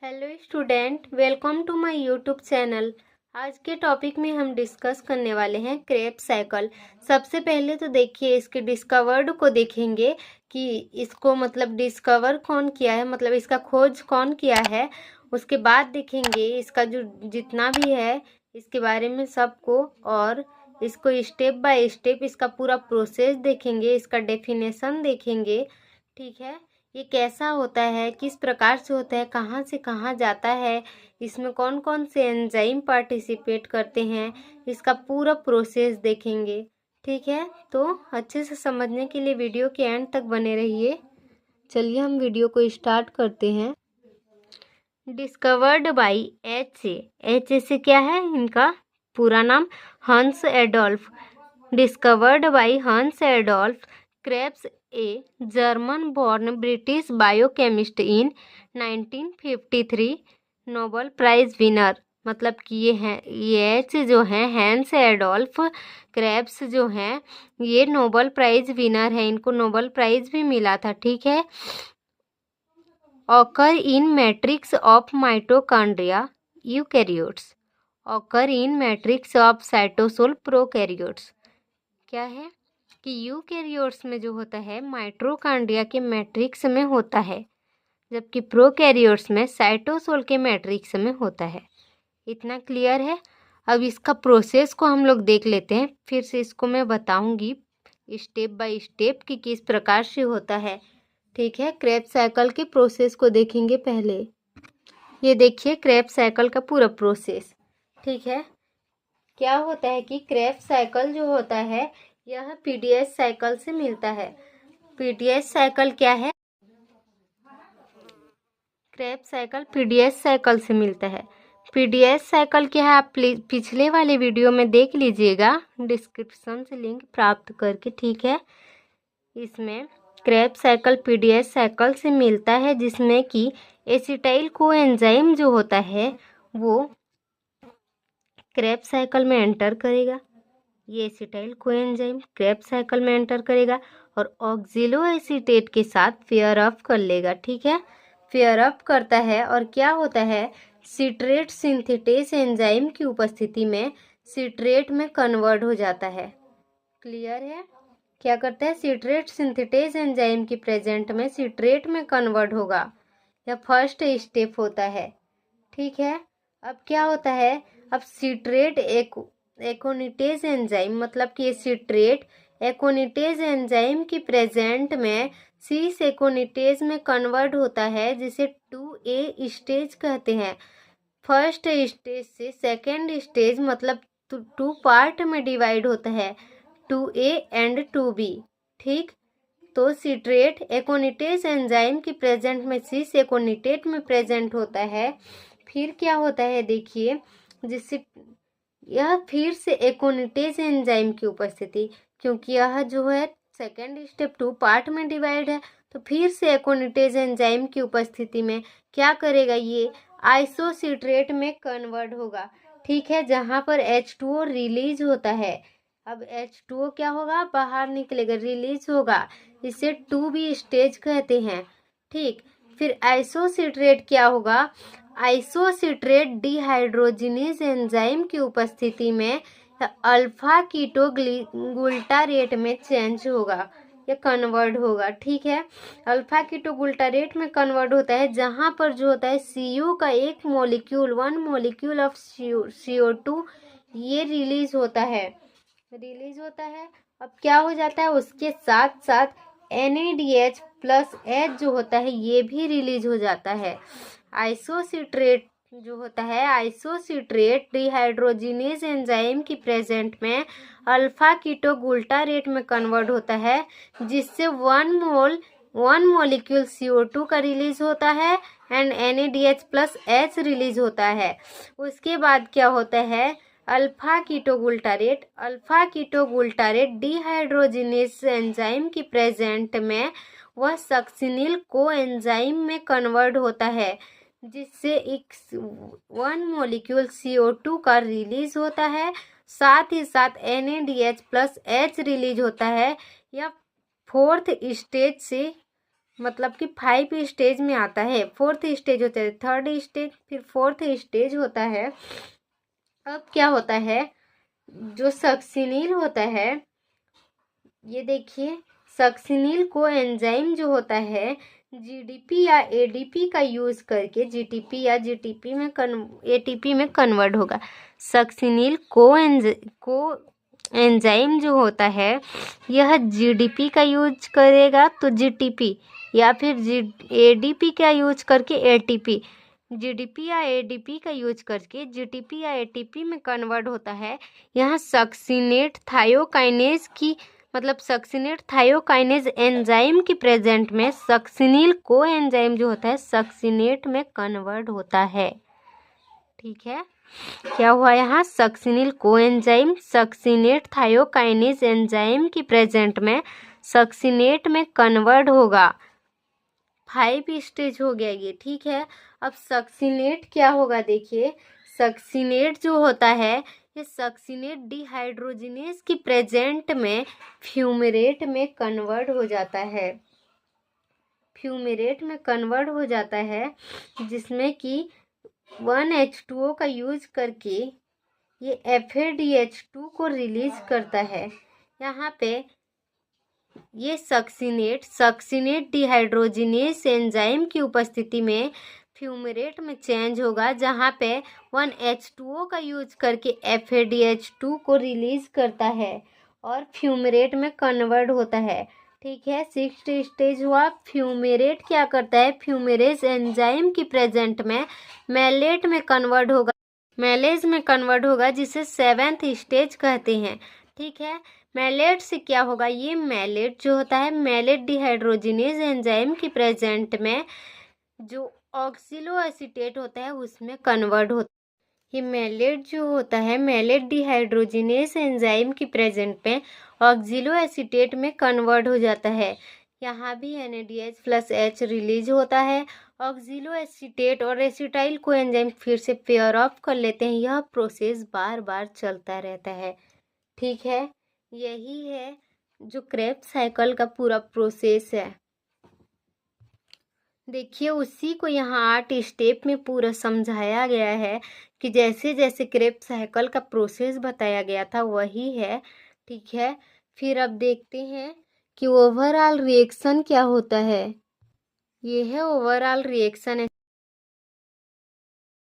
Hello student, welcome to my YouTube channel. आज के topic में हम डिस्कस करने वाले हैं क्रेब्स साइकिल। सबसे पहले तो देखिए इसके डिस्कवर्ड को देखेंगे कि इसको मतलब डिस्कवर कौन किया है, मतलब इसका खोज कौन किया है। उसके बाद देखेंगे इसका जो जितना भी है इसके बारे में सबको, और इसको स्टेप बाय स्टेप इसका पूरा प्रोसेस देखेंगे, इसका डेफिनेशन देखेंगे। ठीक है, ये कैसा होता है, किस प्रकार से होता है, कहाँ से कहाँ जाता है, इसमें कौन कौन से एंजाइम पार्टिसिपेट करते हैं, इसका पूरा प्रोसेस देखेंगे। ठीक है, तो अच्छे से समझने के लिए वीडियो के एंड तक बने रहिए। चलिए हम वीडियो को स्टार्ट करते हैं। डिस्कवर्ड बाई एच से क्या है इनका पूरा नाम, Hans Adolf. Discovered by Hans Adolf Krebs, a German born British biochemist in 1953, Nobel prize winner. मतलब कि ये जो है हैंस एडोल्फ क्रेब्स जो हैं ये नोबेल प्राइज विनर है, इनको नोबेल प्राइज भी मिला था। ठीक है, occur in matrix of mitochondria eukaryotes, occur in matrix of cytosol prokaryotes। क्या है कि यूकैरियोट्स में जो होता है माइटोकॉन्ड्रिया के मैट्रिक्स में होता है, जबकि प्रोकैरियोट्स में साइटोसोल के मैट्रिक्स में होता है। इतना क्लियर है। अब इसका प्रोसेस को हम लोग देख लेते हैं, फिर से इसको मैं बताऊंगी स्टेप बाय स्टेप कि किस प्रकार से होता है। ठीक है, क्रेब्स साइकिल के प्रोसेस को देखेंगे पहले। ये देखिए क्रेब्स साइकिल का पूरा प्रोसेस। ठीक है, क्या होता है कि क्रेब्स साइकिल जो होता है यह पीडीएस साइकिल से मिलता है। पीडीएस साइकिल क्या है? क्रेब्स साइकिल पीडीएस साइकिल से मिलता है। पीडीएस साइकिल क्या है आप पिछले वाले वीडियो में देख लीजिएगा, डिस्क्रिप्शन से लिंक प्राप्त करके। ठीक है, इसमें क्रेब्स साइकिल पीडीएस साइकिल से मिलता है, जिसमें कि एसिटाइल कोएंजाइम जो होता है वो क्रेब्स साइकिल में एंटर करेगा। ये एसिटाइल कोएंजाइम क्रेब्स साइकिल में एंटर करेगा और ऑक्सिलो एसीटेट के साथ पेयर अप कर लेगा। ठीक है, पेयर अप करता है और क्या होता है, सिट्रेट सिंथेटेस एंजाइम की उपस्थिति में सिट्रेट में कन्वर्ट हो जाता है। क्लियर है? क्या करता है, सिट्रेट सिंथेटेस एंजाइम की प्रेजेंट में सिट्रेट में कन्वर्ट होगा। यह फर्स्ट स्टेप होता है। ठीक है, अब क्या होता है, अब सिट्रेट एकोनिटेज एंजाइम, मतलब कि सिट्रेट एकोनिटेज एंजाइम की प्रेजेंट में सीस एकोनिटेज में कन्वर्ट होता है, जिसे 2A स्टेज कहते हैं। फर्स्ट स्टेज से सेकेंड स्टेज मतलब 2 पार्ट में डिवाइड होता है, 2A एंड 2B। ठीक, तो सिट्रेट एकोनिटेज एंजाइम की प्रेजेंट में सीस एकोनिटेट में प्रेजेंट होता है। फिर क्या होता है देखिए, जिससे यह फिर से एकोनिटेज एंजाइम की उपस्थिति, क्योंकि यह जो है सेकेंड स्टेप 2 पार्ट में डिवाइड है, तो फिर से एकोनिटेज एंजाइम की उपस्थिति में क्या करेगा, ये आइसोसिट्रेट में कन्वर्ट होगा। ठीक है, जहाँ पर H2O रिलीज होता है। अब H2O क्या होगा, बाहर निकलेगा, रिलीज होगा, इसे 2B स्टेज कहते हैं। ठीक, फिर आइसोसिट्रेट क्या होगा, आइसोसिट्रेट डिहाइड्रोजिनेज एंजाइम की उपस्थिति में अल्फा कीटोग्लूटारेट में चेंज होगा या कन्वर्ट होगा। ठीक है, अल्फा कीटोग्लूटारेट में कन्वर्ट होता है, जहाँ पर जो होता है CO का एक मॉलिक्यूल 1 मॉलिक्यूल ऑफ CO2 ये रिलीज होता है। अब क्या हो जाता है, उसके साथ साथ NADH प्लस H जो होता है ये भी रिलीज हो जाता है। आइसोसिट्रेट जो होता है, आइसोसिट्रेट डिहाइड्रोजिनेज एंजाइम की प्रेजेंट में अल्फा कीटोग्लूटारेट में कन्वर्ट होता है, जिससे 1 मॉलिक्यूल CO2 का रिलीज होता है and NADH plus H release होता है। उसके बाद क्या होता है, अल्फा कीटोग्लूटारेट डिहाइड्रोजिनेज एंजाइम की प्रेजेंट में वह सक्सिनिल कोएंजाइम में कन्वर्ट होता है, जिससे एक 1 मॉलिक्यूल CO2 का रिलीज होता है, साथ ही साथ NADH प्लस H रिलीज होता है। यह फोर्थ स्टेज से मतलब कि 5 स्टेज में आता है। 4th स्टेज होता है, 3rd स्टेज, फिर 4th स्टेज होता है। अब क्या होता है, जो सक्सिनिल होता है, ये देखिए, सक्सिनिल को एंजाइम जो होता है जीडीपी या एडीपी का यूज करके जीटीपी या जीटीपी में एटीपी में कन्वर्ट होगा। सक्सिनिल को एंजाइम जो होता है यह जीडीपी का यूज करेगा तो जीटीपी, या फिर एडीपी का यूज करके एटीपी, जीडीपी या एडीपी का यूज करके जीटीपी या एटीपी में कन्वर्ट होता है। यहाँ सक्सिनेट थायोकाइनेज की मतलब सक्सिनेट थायोकाइनेज एंजाइम की प्रेजेंट में सक्सिनिल को एंजाइम जो होता है सक्सिनेट में कन्वर्ट होता है। ठीक है, क्या हुआ यहाँ, सक्सिनिल को एंजाइम सक्सिनेट थायोकाइनेज एंजाइम की प्रेजेंट में सक्सिनेट में कन्वर्ट होगा। 5 स्टेज हो गया ये। ठीक है, अब सक्सिनेट क्या होगा, देखिए सक्सिनेट जो होता है ये सक्सिनेट डिहाइड्रोजिनेज की प्रेजेंट में फ्यूमेरेट में कन्वर्ट हो जाता है। फ्यूमेरेट में कन्वर्ट हो जाता है, जिसमें कि 1H2O का यूज करके ये FADH2 को रिलीज करता है। यहाँ पे ये सक्सिनेट डिहाइड्रोजिनेज एंजाइम की उपस्थिति में फ्यूमेरेट में चेंज होगा, जहाँ पे 1H2O का यूज करके FADH2 को रिलीज करता है और फ्यूमेरेट में कन्वर्ट होता है। ठीक है, 6th स्टेज हुआ, फ्यूमेरेट क्या करता है, फ्यूमेरेज एंजाइम की प्रेजेंट में मैलेट में कन्वर्ट होगा, मैलेज में कन्वर्ट होगा, जिसे 7th स्टेज कहते हैं। ठीक है, मैलेट से क्या होगा, ये मैलेट जो होता है मैलेट डिहाइड्रोजिनेज एंजाइम की प्रेजेंट में जो ऑक्सिलो एसीटेट होता है उसमें कन्वर्ट होता है। ये मैलेट जो होता है मैलेट डिहाइड्रोजिनेज एंजाइम की प्रेजेंट में ऑक्सिलो एसीटेट में कन्वर्ट हो जाता है। यहाँ भी NADH+H रिलीज होता है। ऑक्सिलो एसीटेट और एसिटाइल को एंजाइम फिर से पेयर ऑफ कर लेते हैं। यह प्रोसेस बार बार चलता रहता है। ठीक है, यही है जो क्रेब्स साइकिल का पूरा प्रोसेस है। देखिए, उसी को यहाँ 8 स्टेप में पूरा समझाया गया है कि जैसे जैसे क्रेब्स साइकिल का प्रोसेस बताया गया था वही है। ठीक है, फिर अब देखते हैं कि ओवरऑल रिएक्शन क्या होता है। ये है ओवरऑल रिएक्शन।